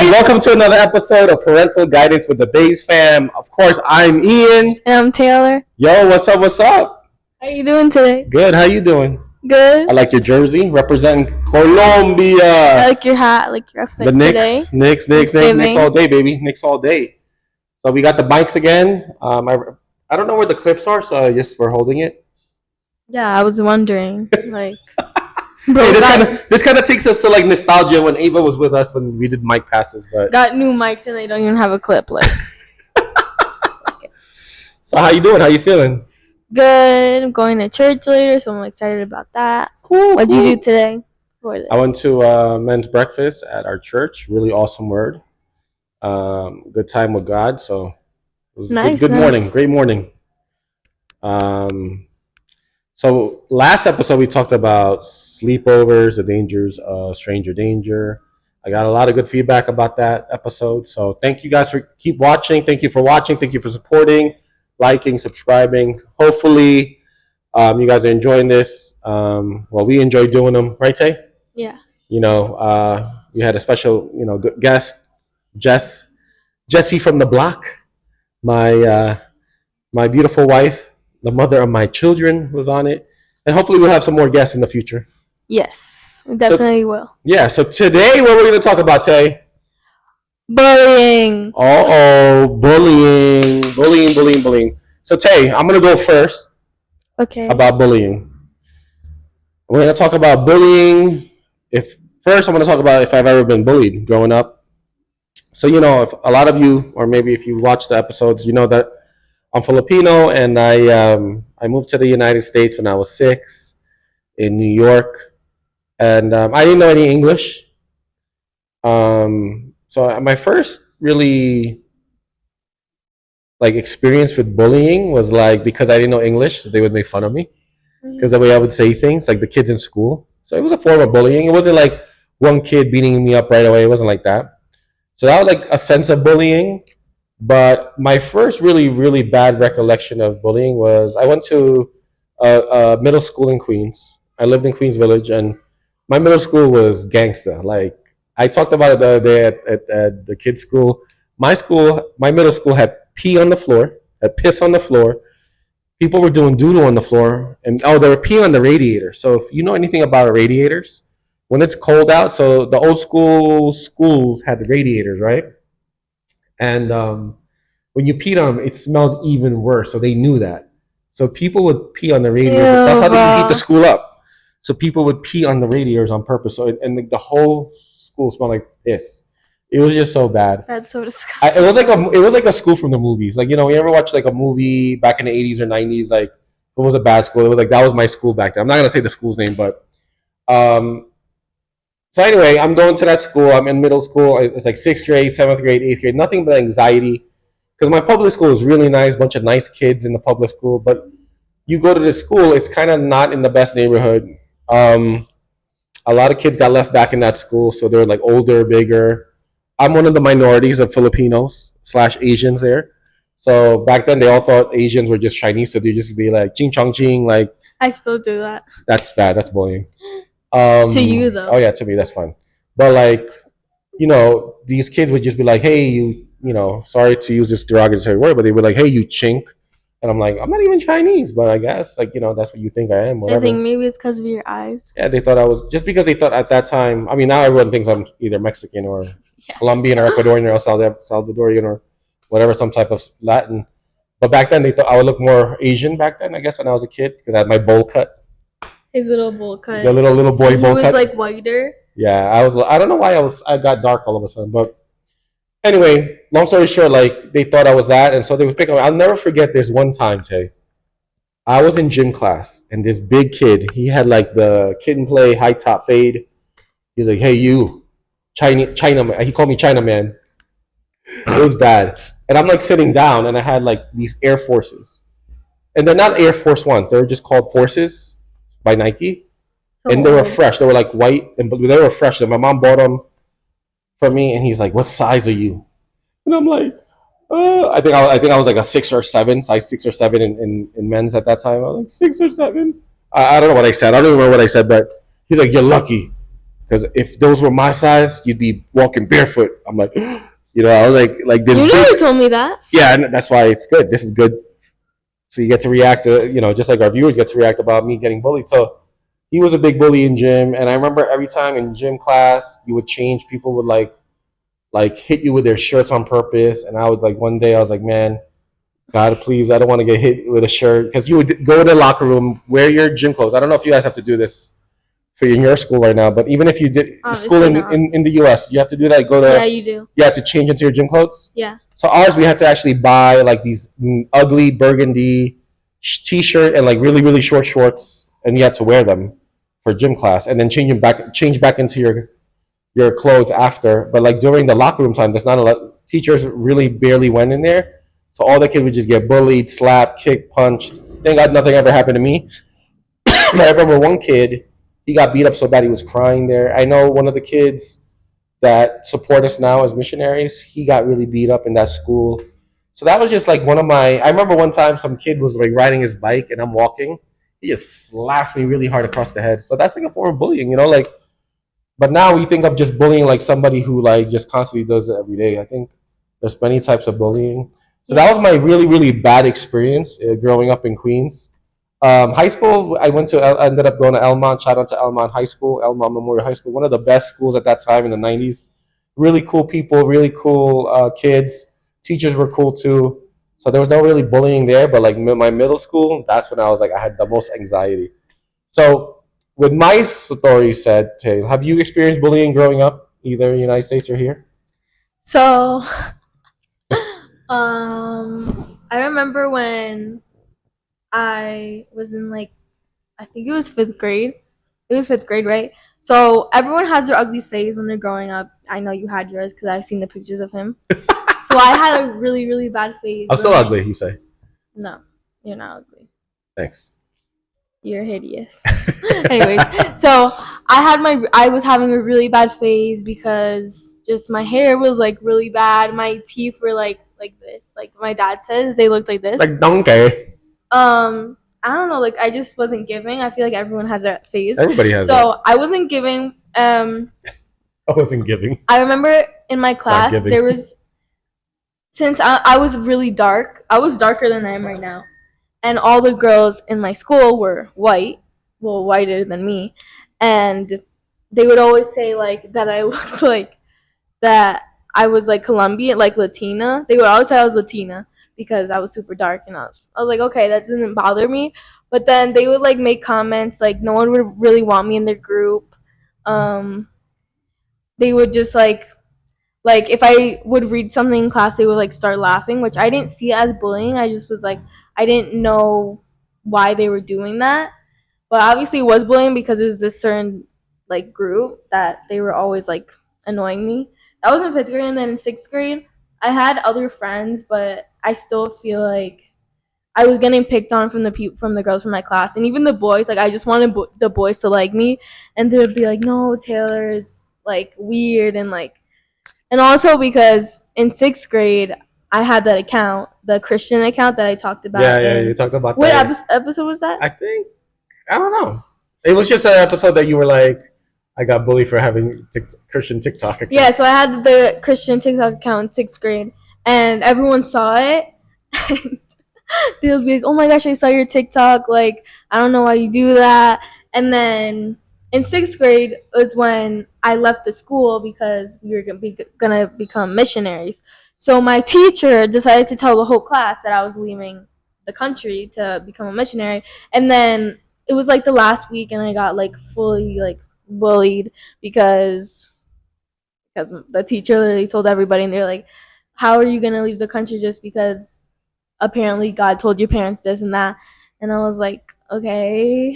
Welcome to another episode of Parental Guidance with the Bays Fam. Of course, I'm Ian. And I'm Taylor. Yo, what's up, what's up? How you doing today? Good, how you doing? Good. I like your jersey, representing Colombia. I like your hat, I like your outfit the Knicks, today. Knicks all day, baby. Knicks all day. So we got the bikes again. I don't know where the clips are, so I just we're holding it. Yeah, I was wondering. Like, bro, hey, this kind of takes us to like nostalgia when Ava was with us when we did mic passes. But got new mics and they don't even have a clip. Like, okay. So how you doing? How you feeling? Good. I'm going to church later, so I'm excited about that. Cool. What'd you do today for this? I went to men's breakfast at our church. Really awesome word. Good time with God. So it was nice. Good morning. Great morning. So last episode we talked about sleepovers, the dangers of stranger danger. I got a lot of good feedback about that episode. So thank you guys for keep watching. Thank you for watching. Thank you for supporting, liking, subscribing. Hopefully you guys are enjoying this. Well, we enjoy doing them, right, Tay? Yeah. You know, we had a special, guest, Jessie from the block, my beautiful wife, the mother of my children was on it. And hopefully we'll have some more guests in the future. Yes, we definitely will. Yeah, so today what we're going to talk about, Tay? Bullying. Bullying. So Tay, I'm going to go first. Okay. About bullying. We're going to talk about bullying. First, I'm going to talk about if I've ever been bullied growing up. So, if a lot of you, or maybe if you watch the episodes, you know that I'm Filipino, and I moved to the United States when I was 6 in New York, and I didn't know any English. So my first really experience with bullying was because I didn't know English, so they would make fun of me because the way I would say things, like the kids in school. So it was a form of bullying. It wasn't like one kid beating me up right away. It wasn't like that. So that was a sense of bullying. But my first really, really bad recollection of bullying was I went to a middle school in Queens. I lived in Queens Village, and my middle school was gangsta. I talked about it the other day at the kids' school. My middle school had pee on the floor, had piss on the floor. People were doing doodle on the floor, and they were peeing on the radiator. So if you know anything about radiators, when it's cold out, so the old school schools had radiators, right? And when you peed on them, it smelled even worse. So they knew that. So people would pee on the radiators. That's how they would heat the school up. So people would pee on the radiators on purpose. So the whole school smelled like piss. It was just so bad. That's so disgusting. It was like a school from the movies. You ever watch a movie back in the 80s or 90s? It was a bad school. It was that was my school back then. I'm not gonna say the school's name, but so anyway, I'm going to that school. I'm in middle school. It's 6th grade, 7th grade, 8th grade. Nothing but anxiety. Because my public school is really nice. Bunch of nice kids in the public school. But you go to the school, it's kind of not in the best neighborhood. A lot of kids got left back in that school. So they're older, bigger. I'm one of the minorities of Filipinos / Asians there. So back then, they all thought Asians were just Chinese. So they just be ching chong ching. I still do that. That's bad. That's bullying. To you though. Oh yeah, to me that's fine. But these kids would just be like, "Hey, you, sorry to use this derogatory word, but they were like, hey, you chink," and I'm like, I'm not even Chinese, but I guess that's what you think I am. Whatever. I think maybe it's because of your eyes. Yeah, they thought I was just because they thought at that time. I mean, now everyone thinks I'm either Mexican or Colombian or Ecuadorian or Salvadorian or whatever, some type of Latin. But back then they thought I would look more Asian. Back then, I guess when I was a kid, because I had my bowl cut. His little bowl cut. The little boy bowl cut. He was whiter. Yeah, I don't know why I got dark all of a sudden, but anyway, long story short, they thought I was that, and so they would pick on me. I'll never forget this one time, Tay. I was in gym class, and this big kid, he had the kid and play high top fade. He's like, "Hey, you, China," he called me China man. It was bad, and I'm sitting down, and I had these Air Forces, and they're not Air Force Ones; they were just called Forces by Nike, and they were fresh. They were white, and they were fresh. And my mom bought them for me, and he's like, "What size are you?" And I'm like, I think I was a 6 or 7, size 6 or 7 in men's at that time. I was 6 or 7. I don't know what I said. I don't even remember what I said, but he's like, "You're lucky, Because if those were my size, you'd be walking barefoot. I'm like, I was like this. You never told me that. Yeah, and that's why it's good. This is good. So you get to react to, just like our viewers get to react about me getting bullied. So he was a big bully in gym, and I remember every time in gym class, you would change. People would like hit you with their shirts on purpose, and I would like one day I was like, man, God, please, I don't want to get hit with a shirt because you would go to the locker room, wear your gym clothes. I don't know if you guys have to do this for in your school right now, but even if you did school in the US, you have to do that. Yeah, you do. You have to change into your gym clothes. Yeah. So ours, we had to actually buy like these ugly burgundy t-shirt and like really really short shorts, and you had to wear them for gym class, and then change back into your clothes after. But like during the locker room time, there's not a lot. Teachers really barely went in there, so all the kids would just get bullied, slapped, kicked, punched. Thank God nothing ever happened to me. But I remember one kid, he got beat up so bad he was crying there. I know one of the kids that support us now as missionaries, he got really beat up in that school. So that was just like one of my. I remember one time some kid was like riding his bike and I'm walking. He just slapped me really hard across the head. So that's like a form of bullying, like. But now we think of just bullying like somebody who like just constantly does it every day. I think there's many types of bullying. So that was my really really bad experience growing up in Queens. High school, I ended up going to Elmont. Shout out to Elmont High School, Elmont Memorial High School, one of the best schools at that time in the 90s. Really cool people, really cool kids. Teachers were cool too. So there was no really bullying there, but like my middle school, that's when I was like, I had the most anxiety. So with my story said, Tay, have you experienced bullying growing up, either in the United States or here? So, I remember when I was in like, I think it was fifth grade. It was fifth grade, right? So everyone has their ugly phase when they're growing up. I know you had yours because I've seen the pictures of him. So I had a really, really bad phase. I'm still ugly, you say? No, you're not ugly. Thanks. You're hideous. Anyways, so I was having a really bad phase because just my hair was like really bad. My teeth were like this. Like my dad says, they looked like this. Like donkey. I don't know, like I just wasn't giving. I feel like everyone has that phase. Everybody has that. So I wasn't giving. I wasn't giving. I remember in my class there was, since I was really dark, I was darker than I am right now. And all the girls in my school were white, well, whiter than me. And they would always say like that I looked like, that I was like Colombian, like Latina. They would always say I was Latina because I was super dark, and I was like, okay, that doesn't bother me. But then they would like make comments like no one would really want me in their group. They would just like if I would read something in class, they would like start laughing, which I didn't see as bullying. I just was like, I didn't know why they were doing that. But obviously it was bullying because it was this certain like group that they were always like annoying me. That was in fifth grade, and then in sixth grade, I had other friends, but I still feel like I was getting picked on from the girls from my class, and even the boys. Like I just wanted the boys to like me, and to be like, no, Taylor is like weird, and also because in sixth grade I had that account, the Christian account that I talked about. Yeah, you talked about what that. What episode was that? I don't know. It was just an episode that you were like, I got bullied for having Christian TikTok account. Yeah, so I had the Christian TikTok account in sixth grade, and everyone saw it. They'll be like, oh my gosh, I saw your TikTok. Like, I don't know why you do that. And then in sixth grade was when I left the school because we were gonna become missionaries. So my teacher decided to tell the whole class that I was leaving the country to become a missionary. And then it was like the last week, and I got like fully like bullied because the teacher literally told everybody, and they're like, how are you gonna leave the country just because apparently God told your parents this and that? And I was like, okay.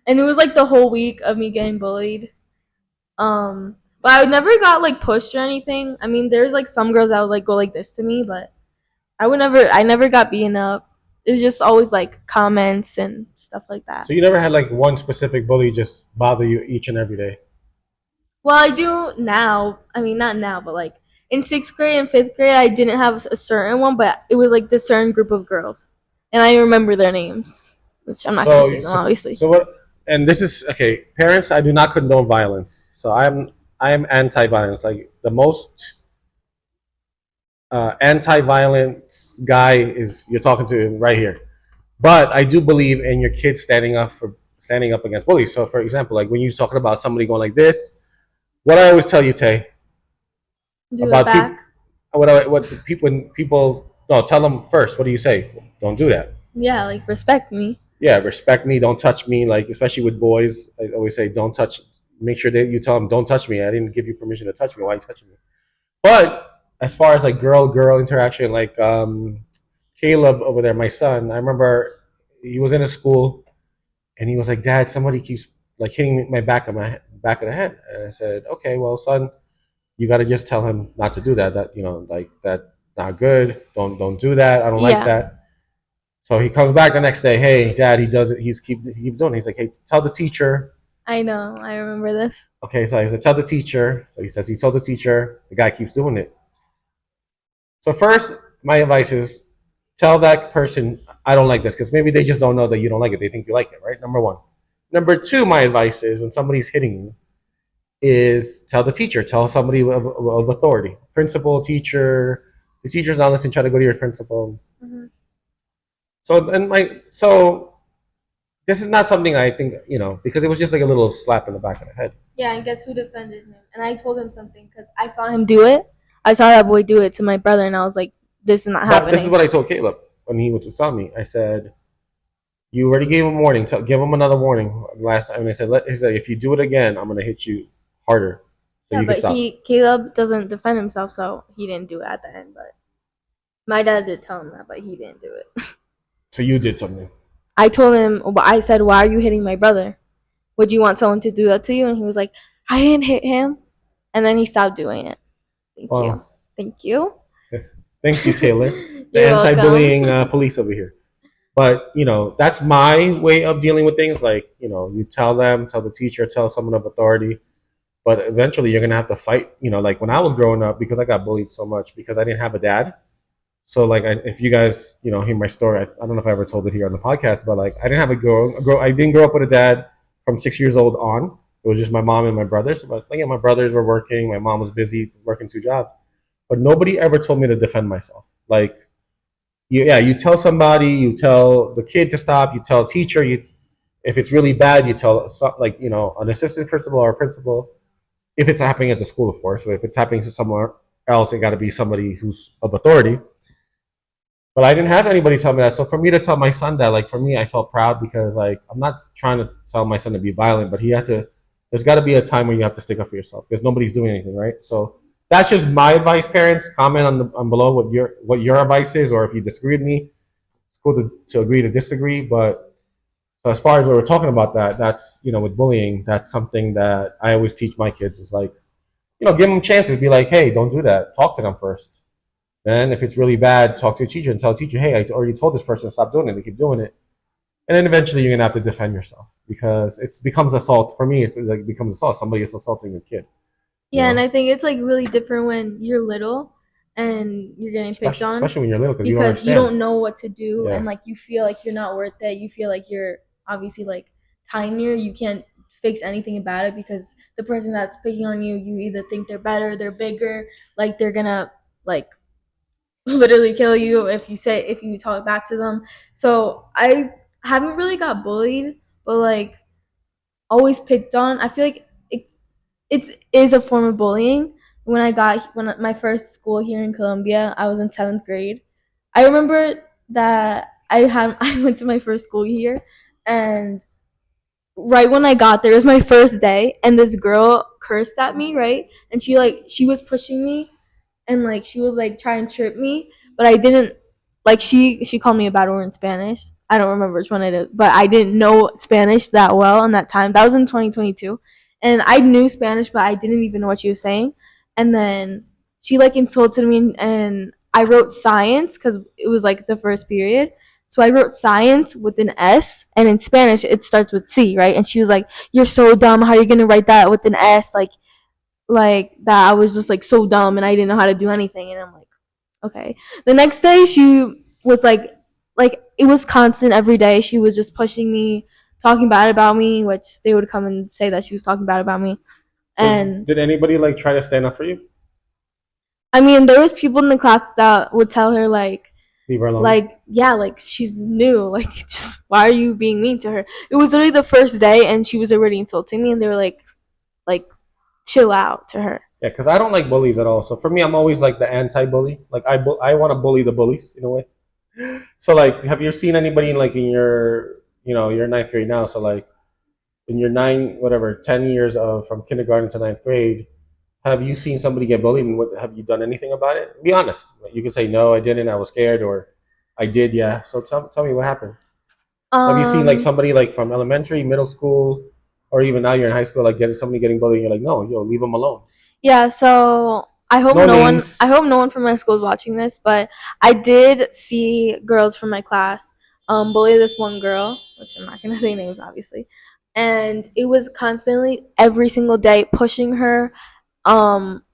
And it was like the whole week of me getting bullied. But I never got like pushed or anything. I mean, there's like some girls that would like go like this to me, but I never got beaten up. It was just always like comments and stuff like that. So you never had like one specific bully just bother you each and every day? Well, I do now. I mean, not now, but like in sixth grade and fifth grade, I didn't have a certain one, but it was like this certain group of girls, and I remember their names, which I'm not gonna say them, obviously. So what? and this is okay. Parents, I do not condone violence, so I'm anti-violence. Like the most anti-violence guy is you're talking to right here. But I do believe in your kids standing up against bullies. So, for example, like when you're talking about somebody going like this, what I always tell you, Tay, Do it about people, back. what people when people no tell them first. What do you say? Don't do that. Yeah, like respect me. Yeah, respect me. Don't touch me. Like especially with boys, I always say don't touch. Make sure that you tell them don't touch me. I didn't give you permission to touch me. Why are you touching me? But as far as like girl interaction, like Caleb over there, my son, I remember he was in a school and he was like, "Dad, somebody keeps like hitting my back of the head." And I said, "Okay, well, son, you got to just tell him not to do that. That like that not good. Don't do that. I don't like Yeah, that." So he comes back the next day. Hey, Dad, he does it. He keeps doing it. He's like, "Hey, tell the teacher." I know. I remember this. Okay, so I said, "Tell the teacher." So he says he told the teacher. The guy keeps doing it. So first, my advice is tell that person I don't like this because maybe they just don't know that you don't like it. They think you like it, right? Number one. Number two, my advice is when somebody's hitting you, is tell the teacher, tell somebody of authority, principal, teacher. The teacher's not listening. Try to go to your principal. Hmm. So this is not something I think because it was just like a little slap in the back of the head. Yeah, and guess who defended him? And I told him something because I saw him do it. I saw that boy do it to my brother, and I was like, "This is not But this is happening." what I told Caleb when he was with me. I said, "You already gave him a warning. Give him another warning last time." And I said, he said, if you do it again, I'm gonna hit you harder, so Yeah, you can but stop." Caleb doesn't defend himself, so he didn't do it at the end. But my dad did tell him that, but he didn't do it. So you did something. I told him, I said, "Why are you hitting my brother? Would you want someone to do that to you?" And he was like, "I didn't hit him." And then he stopped doing it. Thank you. Well, Thank you. thank you, Taylor, the You're welcome. anti-bullying police over here. But that's my way of dealing with things. Like you tell them, tell the teacher, tell someone of authority. But eventually, you're gonna have to fight. Like when I was growing up, because I got bullied so much because I didn't have a dad. So like, if you guys hear my story, I don't know if I ever told it here on the podcast, but like I didn't have I didn't grow up with a dad from 6 years old on. It was just my mom and my brothers. But like, yeah, my brothers were working. My mom was busy working two jobs. But nobody ever told me to defend myself. Like, you tell somebody, you tell the kid to stop, you tell a teacher, if it's really bad, you tell like an assistant principal or a principal. If it's happening at the school, of course, but if it's happening to somewhere else, it got to be somebody who's of authority. But I didn't have anybody tell me that. So for me to tell my son that, like for me, I felt proud because like I'm not trying to tell my son to be violent, but he has to. There's got to be a time where you have to stick up for yourself because nobody's doing anything, right? So that's just my advice, parents. Comment on below what your advice is, or if you disagree with me, it's cool to agree to disagree. But so as far as what we're talking about, that's with bullying, that's something that I always teach my kids is like give them chances. Be like, hey, don't do that. Talk to them first. Then, if it's really bad, talk to your teacher and tell the teacher, hey, I already told this person to stop doing it. They keep doing it. And then eventually you're going to have to defend yourself because it becomes assault. For me, it's like it becomes assault. Somebody is assaulting a kid, you Yeah, and know, I think it's like really different when you're little and you're getting picked on especially when you're little because you don't because you understand. don't know what to do Yeah. and like you feel like you're not worth it. You feel like you're obviously like tinier. You can't fix anything about it because the person that's picking on you, you either think they're better, they're bigger, like they're gonna like literally kill you if you talk back to them. So I haven't really got bullied, but like always picked on. I feel like it is a form of bullying. When my first school here in Colombia, I was in seventh grade. I remember that I went to my first school here, and right when I got there, it was my first day, and this girl cursed at me, right? And she was pushing me, and like she would like try and trip me, but I didn't like she called me a bad word in Spanish. I don't remember which one it is, but I didn't know Spanish that well in that time. That was in 2022, and I knew Spanish, but I didn't even know what she was saying. And then she like insulted me, and I wrote science because it was like the first period. So I wrote science with an S, and in Spanish it starts with C, right? And she was like, "You're so dumb. How are you gonna write that with an S? Like that." I was just like so dumb and I didn't know how to do anything, and I'm like, okay. The next day she was like it was constant every day. She was just pushing me, talking bad about me, which they would come and say that she was talking bad about me. So And did anybody like try to stand up for you? I mean, there was people in the class that would tell her Leave her alone. yeah, like she's new, like just why are you being mean to her? It was literally the first day, and she was already insulting me, and they were like chill out to her. Yeah, because I don't like bullies at all. So for me, I'm always like the anti-bully. Like I want to bully the bullies in a way. So like, have you seen anybody in like in your your ninth grade now? So like in your 10 years of from kindergarten to ninth grade, have you seen somebody get bullied? And what have you done anything about it? Be honest. You can say no, I didn't. I was scared, or I did. Yeah. So tell me what happened. Have you seen like Um, somebody like from elementary, middle school, or even now you're in high school, like getting somebody getting bullied? And you're like, no, yo, leave them alone. yeah, so No names. I hope no one from my school is watching this, but I did see girls from my class bully this one girl, which I'm not gonna say names obviously. And it was constantly every single day pushing her,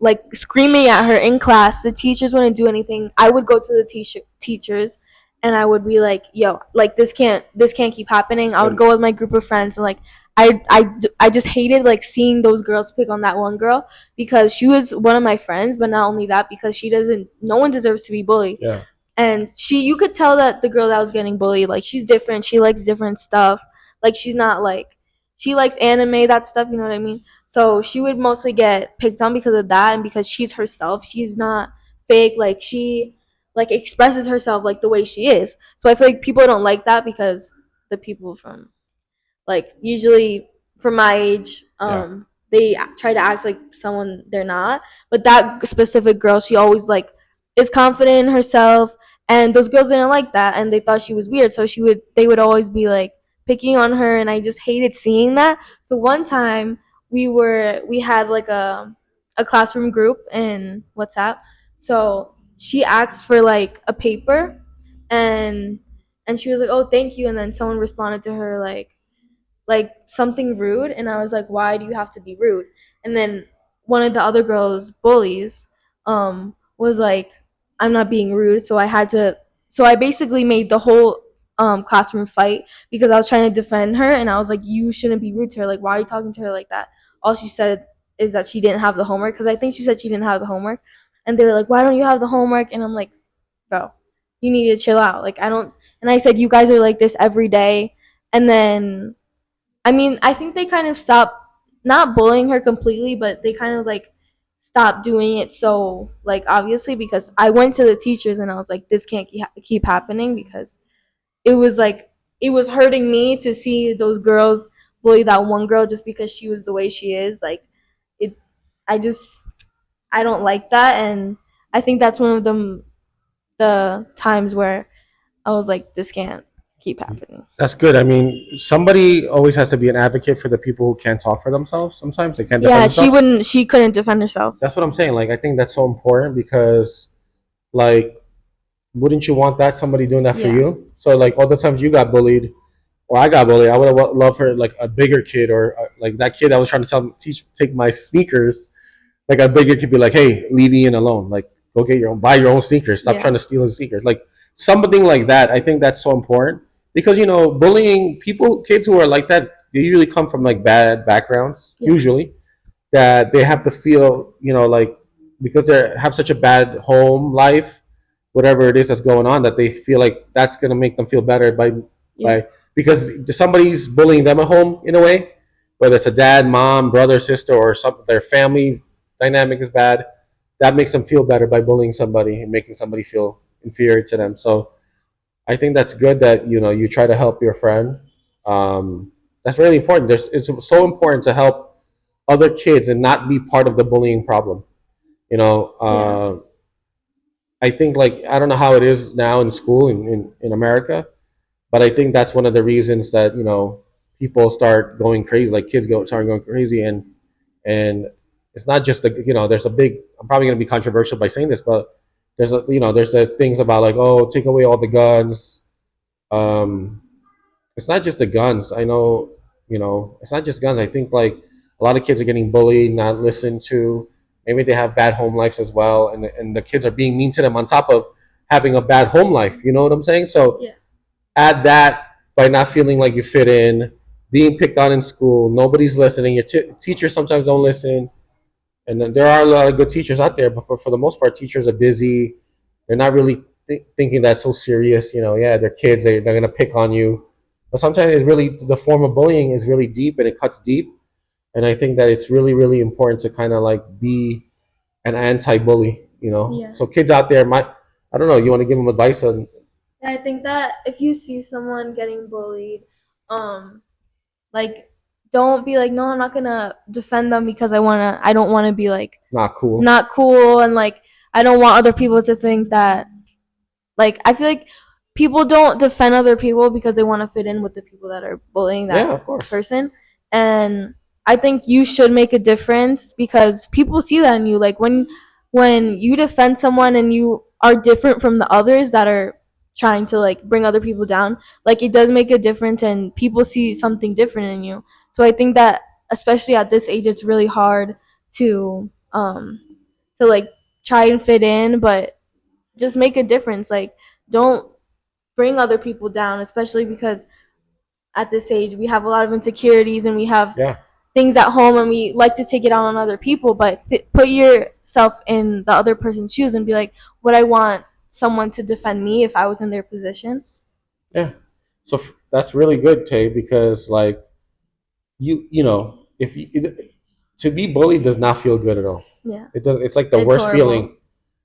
like screaming at her in class. The teachers wouldn't do anything. I would go to the teachers and I would be like, yo, like this can't keep happening. I would go with my group of friends and like I just hated like seeing those girls pick on that one girl because she was one of my friends, but not only that, because she doesn't no one deserves to be bullied. Yeah. And you could tell that the girl that was getting bullied, like she's different, she likes different stuff. Like she's not like she likes anime, that stuff, you know what I mean? So she would mostly get picked on because of that and because she's herself. She's not fake, like she like expresses herself like the way she is. So I feel like people don't like that because the people from like usually from my age, Yeah. they try to act like someone they're not. But that specific girl, she always like is confident in herself, and those girls didn't like that, and they thought she was weird. So they would always be like picking on her, and I just hated seeing that. So one time we had like a classroom group in WhatsApp. So she asked for like a paper, and she was like, "Oh, thank you," and then someone responded to her like something rude, and I was like, why do you have to be rude? And then one of the other girls bullies was like, I'm not being rude. So I basically made the whole classroom fight because I was trying to defend her, and I was like, you shouldn't be rude to her, like why are you talking to her like that? All she said is that she didn't have the homework, because I think she said she didn't have the homework. And they were like, why don't you have the homework? And I'm like, bro, you need to chill out. Like I don't. And I said, you guys are like this every day. And then I mean, I think they kind of stopped not bullying her completely, but they kind of like stopped doing it so like obviously, because I went to the teachers and I was like, this can't keep happening, because it was like it was hurting me to see those girls bully that one girl just because she was the way she is. Like it, I just I don't like that, and I think that's one of the times where I was like, this can't keep happening. That's good. I mean, somebody always has to be an advocate for the people who can't talk for themselves. Sometimes they can't defend Yeah, themselves. she couldn't defend herself. That's what I'm saying. Like, I think that's so important because, like, wouldn't you want that somebody doing that for Yeah. you? So, like, all the times you got bullied or I got bullied, I would have loved for like a bigger kid or like that kid that was trying to take my sneakers. Like a bigger kid be like, hey, leave Ian alone. Like, go get your own, buy your own sneakers. Stop Yeah. trying to steal his sneakers. Like something like that. I think that's so important because bullying people, kids who are like that, they usually come from like bad backgrounds. Yeah. Usually, that they have to feel, like because they have such a bad home life, whatever it is that's going on, that they feel like that's gonna make them feel better Yeah. by because somebody's bullying them at home in a way, whether it's a dad, mom, brother, sister, or some their family dynamic is bad. That makes them feel better by bullying somebody and making somebody feel inferior to them. So I think that's good that you try to help your friend. That's really important. It's so important to help other kids and not be part of the bullying problem. You know, Yeah. uh, I think like I don't know how it is now in school in America, but I think that's one of the reasons that people start going crazy, like kids start going crazy, and it's not just there's a big. I'm probably going to be controversial by saying this, but there's the things about like, oh, take away all the guns. Um, it's not just the guns. I know, it's not just guns. I think like a lot of kids are getting bullied, not listened to. Maybe they have bad home lives as well, and the kids are being mean to them on top of having a bad home life. You know what I'm saying? So Yeah. add that by not feeling like you fit in, being picked on in school. Nobody's listening. Your teachers sometimes don't listen, and then there are a lot of good teachers out there, but for the most part, teachers are busy. They're not really thinking that so serious. Yeah, they're kids. They're gonna pick on you, but sometimes it's really the form of bullying is really deep and it cuts deep. And I think that it's really really important to kind of like be an anti-bully. Yeah. So kids out there might, I don't know. You want to give them advice on? I think that if you see someone getting bullied, um, like don't be like, no, I'm not gonna defend them because I don't wanna be like Not cool. not cool and like I don't want other people to think that like I feel like people don't defend other people because they want to fit in with the people that are bullying that Yeah, of course. person. And I think you should make a difference because people see that in you. Like when you defend someone and you are different from the others that are trying to like bring other people down, like it does make a difference and people see something different in you. So I think that especially at this age it's really hard to like try and fit in, but just make a difference. Like don't bring other people down, especially because at this age we have a lot of insecurities and we have Yeah. things at home and we like to take it out on other people. But put yourself in the other person's shoes and be like, would I want someone to defend me if I was in their position? Yeah. So that's really good, Tay, because like if to be bullied does not feel good at all. Yeah, It does. It's like the it's worst horrible. feeling.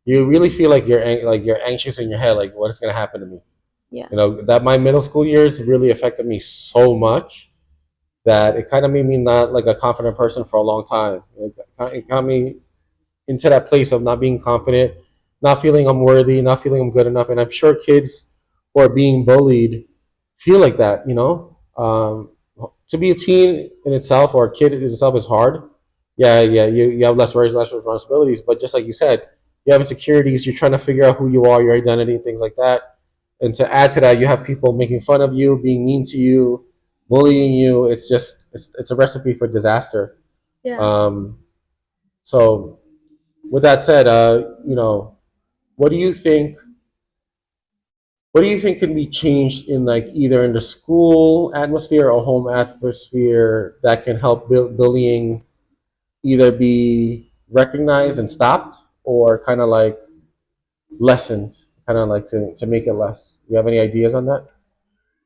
You really feel like you're anxious in your head, like what is going to happen to me. Yeah, That my middle school years really affected me so much that it kind of made me not like a confident person for a long time. It got me into that place of not being confident, not feeling I'm worthy, not feeling I'm good enough. And I'm sure kids who are being bullied feel like that. To be a teen in itself or a kid in itself is hard. Yeah, yeah, you have less worries, less responsibilities. But just like you said, you have insecurities. You're trying to figure out who you are, your identity, things like that. And to add to that, you have people making fun of you, being mean to you, bullying you. It's a recipe for disaster. yeah. So with that said, what do you think? What do you think can be changed in like either in the school atmosphere or home atmosphere that can help bullying either be recognized and stopped or kind of like lessened, kind of like to make it less? Do you have any ideas on that?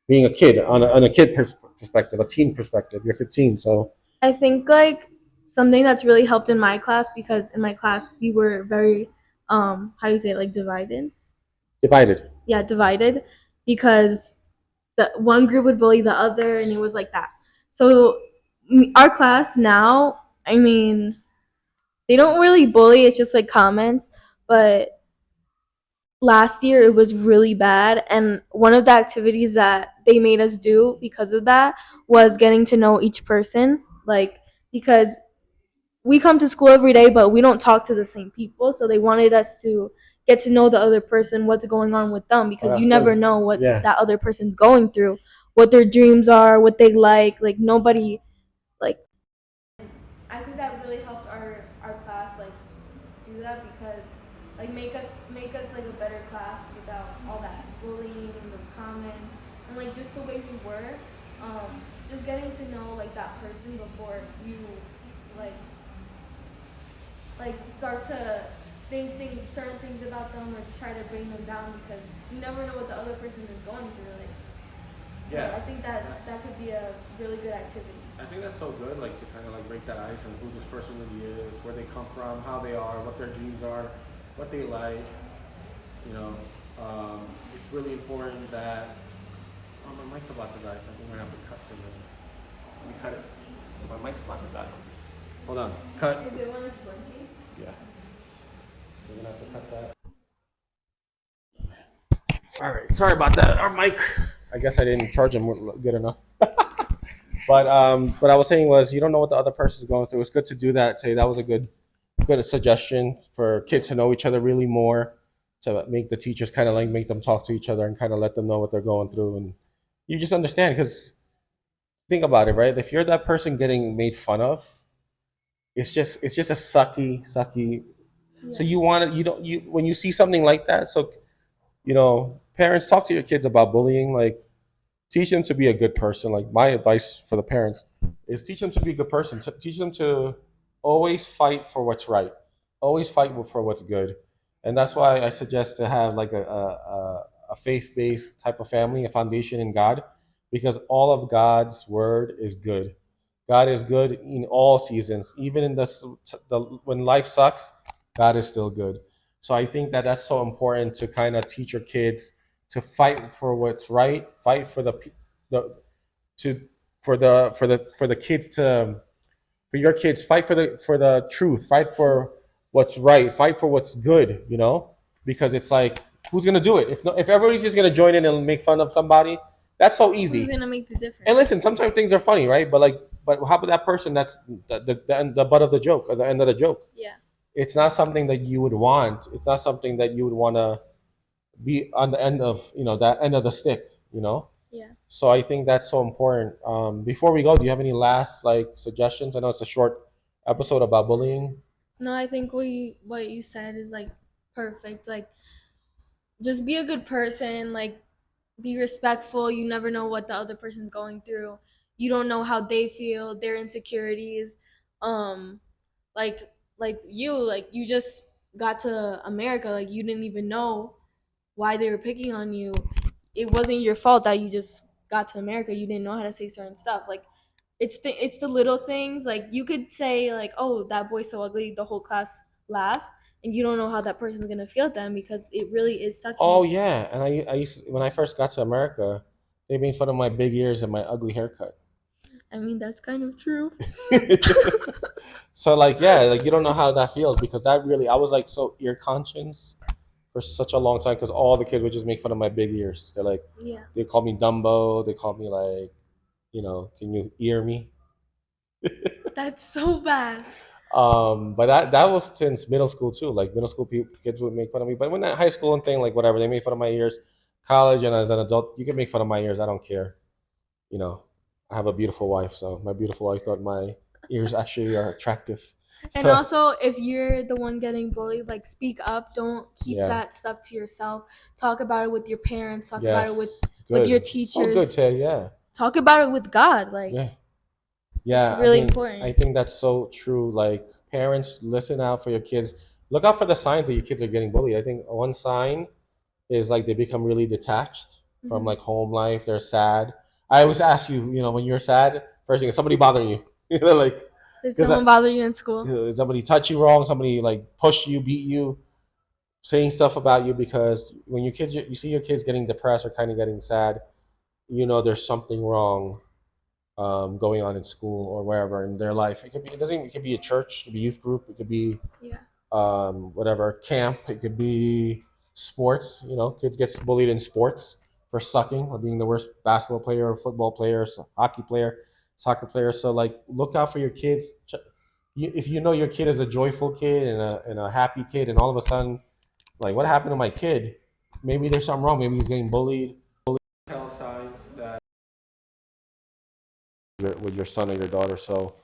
Being a kid on a kid perspective, a teen perspective, you're 15, so I think like something that's really helped in my class because in my class we were very how do you say it, like divided. divided. Yeah, divided because the one group would bully the other and it was like that. So our class now, I mean, they don't really bully, it's just like comments, but last year it was really bad and one of the activities that they made us do because of that was getting to know each person, like because we come to school every day but we don't talk to the same people, so they wanted us to get to know the other person, what's going on with them, Oh, because that's you never good. know what Yeah. that other person's going through, what their dreams are, what they like nobody like. I think that really helped our class like do that because like make us like a better class without all that bullying and those comments and like just the way we were, just getting to know like that person before you like start to think certain things about them or try to bring them down because you never know what the other person is going through. Like, so Yeah. I think that could be a really good activity. I think that's so good, like to kind of like break that ice on who this person really is, where they come from, how they are, what their dreams are, what they like. You know, it's really important that. Oh, my mic's about to die, so I think we're gonna have to cut for a minute. Let me cut it. My mic's about to die. Hold on. Cut. Is it when it's blinking? Yeah. We're gonna have to cut that. All right. Sorry about that. Our mic. I guess I didn't charge him good enough. But I was saying was you don't know what the other person's going through. It's good to do that. Say that was a good suggestion for kids to know each other really more, to make the teachers kind of like make them talk to each other and kind of let them know what they're going through, and you just understand because think about it, right? If you're that person getting made fun of, it's just a sucky. Yeah. So you want to you don't you when you see something like that. So parents talk to your kids about bullying, like teach them to be a good person. Like my advice for the parents is teach them to be a good person. Teach them to always fight for what's right, always fight for what's good, and that's why I suggest to have like a faith based type of family, a foundation in God, because all of God's word is good. God is good in all seasons, even in the when life sucks. God is still good. So I think that that's so important to kind of teach your kids to fight for what's right, fight for the to for the kids to for your kids, fight for the truth, fight for what's right, fight for what's good, because it's like who's gonna do it if everybody's just gonna join in and make fun of somebody, that's so Who's easy. gonna make the And difference? listen, sometimes things are funny, right? But how about that person that's the butt of the joke or the end of the joke? Yeah. It's not something that you would want. It's not something that you would want to be on the end of, that end of the stick. Yeah. So I think that's so important. Before we go, do you have any last like suggestions? I know it's a short episode about bullying. No, I think what you said is like perfect. Like just be a good person, like be respectful. You never know what the other person's going through. You don't know how they feel, their insecurities. Um like like you just got to America, like you didn't even know why they were picking on you. It wasn't your fault that you just got to America. You didn't know how to say certain stuff. Like it's the little things. Like you could say like, "Oh, that boy's so ugly." The whole class laughs, and you don't know how that person's gonna feel then because it really is Oh sucking. yeah, and I used when I first got to America, they made fun of my big ears and my ugly haircut. I mean, that's kind of true. So like yeah, like you don't know how that feels because that really I was like so ear conscious for such a long time because all the kids would just make fun of my big ears. They're like Yeah, they call me Dumbo. They call me like can you ear me? that's so bad. But that was since middle school too. Like middle school kids would make fun of me. But when that high school and thing, like whatever, they made fun of my ears. College and as an adult, you can make fun of my ears. I don't care. You know, I have a beautiful wife, so my beautiful wife thought my ears actually are attractive. And So also, if you're the one getting bullied, like speak up. Don't keep yeah, that stuff to yourself. Talk about it with your parents. Talk about it yes, with your good, so good, teachers. Tay. Yeah, Talk about it with God. Like yeah, it's yeah. I really mean, I important. think that's so true. Like parents, listen out for your kids. Look out for the signs that your kids are getting bullied. I think one sign is like they become really detached from Hmm. like home life. They're sad. I always ask you, when you're sad, first thing is somebody bothering you. Like Did because someone bother you in school? somebody touch you wrong, somebody like push you, beat you, saying stuff about you. Because when you see your kids getting depressed or kind of getting sad, there's something wrong going on in school or wherever in their life. It could be a church, it could be youth group, it could be Yeah. whatever camp. It could be sports. Kids get bullied in sports for sucking or being the worst basketball player or football player, hockey player, soccer player. So like, look out for your kids. If you know your kid is a joyful kid and a happy kid, and all of a sudden, like, what happened to my kid? Maybe there's something wrong. Maybe he's getting bullied. Tell signs that with your son or your daughter. So,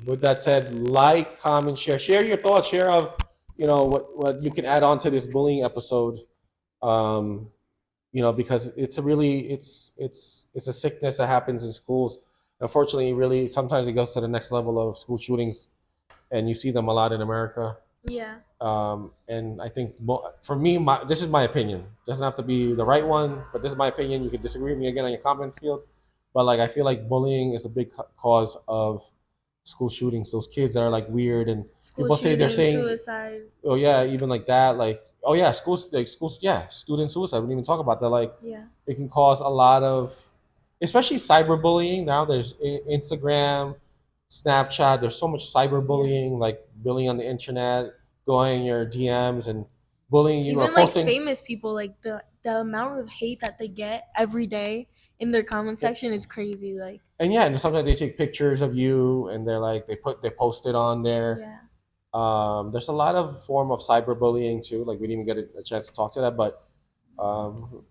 with that said, like, comment, share your thoughts, share of what you can add on to this bullying episode. Um, because it's a sickness that happens in schools. Unfortunately, really sometimes it goes to the next level of school shootings, and you see them a lot in America. Yeah. And I think for me, this is my opinion. It doesn't have to be the right one, but this is my opinion. You can disagree with me again on your comments field, but like I feel like bullying is a big cause of school shootings. Those kids that are like weird and School people say they're shooting, saying, suicide. oh yeah, even like that, like oh yeah, schools, yeah, student suicide. We didn't even talk about that. Like Yeah. it can cause a lot of, especially cyberbullying. Now there's Instagram, Snapchat. There's so much Yeah. cyberbullying, like bullying on the internet, going in your DMs and bullying you or Even like posting. famous people, like the amount of hate that they get every day in their comment section is crazy. Like And yeah, and sometimes they take pictures of you and they're like they post it on there. yeah. There's a lot of form of cyberbullying too. Like we didn't even get a chance to talk to that, but um,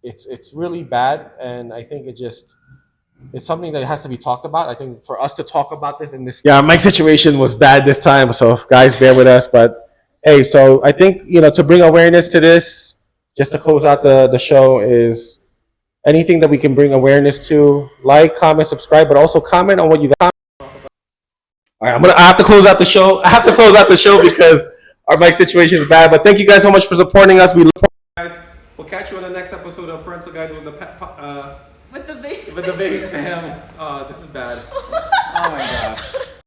it's really bad, and I think it's something that has to be talked about. I think for us to talk about this in this, yeah, my situation was bad this time, so guys, bear with us. But hey, so I think to bring awareness to this, just to close out the show is anything that we can bring awareness to. Like, comment, subscribe, but also comment on what you got. All right, I have to close out the show. I have to close out the show because our mic situation is bad. But thank you guys so much for supporting us. We love guys. We'll catch you on the next episode of Parental Guide with the With the base. with the base fam. This is bad. Oh my gosh.